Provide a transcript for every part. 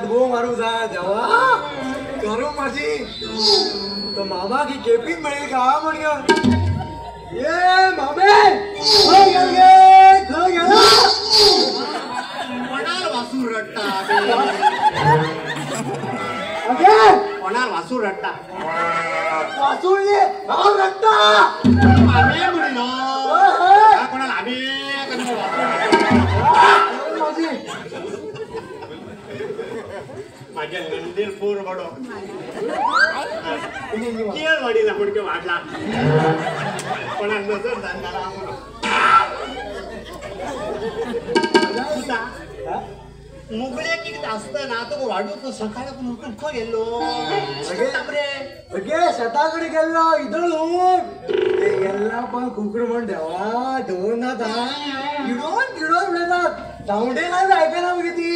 गो मारू जा देवा करू माझी तो मामा की केपिंग मिळेल का म्हणून ये मामे वासू रट्टा कोणाला वासू रट्टा वासू रट्टा कोणाला माझ्या नंदीर पूर बडो केळवाडीला फुडके वाढला कोणाला नजर जाणला मुगळे किती असताना तो वाढू तो सकाळी उठून खो गेलो शेताकडे गेलो इथं गेला पण कुकड म्हण देवा दोन गिडोन गिडोन मिळतात धावडे नाही ऐकायला मग ती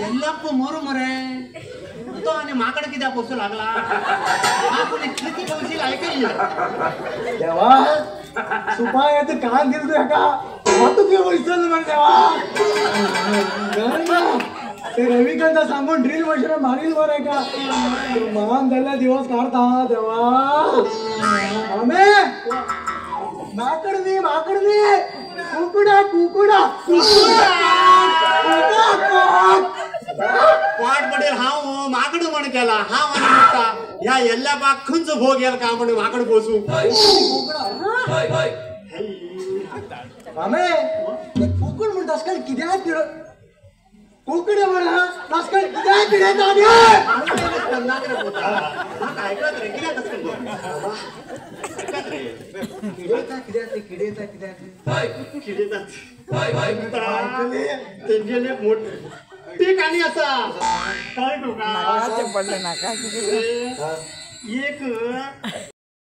ಎಲ್ಲ ಮರು ಮರೆ तो आणि माकड किती पोसू लागला आपण किती पोसतील ऐकली देवा सुपाय ते कान दिल तू का तू केव्हा विसरल म्हण देवा ते रविकांत सांगून ड्रिल मशीन मारील वर आहे का महान झाला दिवस काढता देवा आमे माकडनी कुकुडा कुकुडा वाट पडेल हा माकड म्हण केला हा म्हणता ह्या एल्ल्या बाग खंच भोग गेल का म्हणे माकड पोसू आमे कुकुड म्हणतास का कित्याक किड कुकडे म्हणा तास का कित्याक किड्यात ठीक आणि असा काय पडलं ना काय एक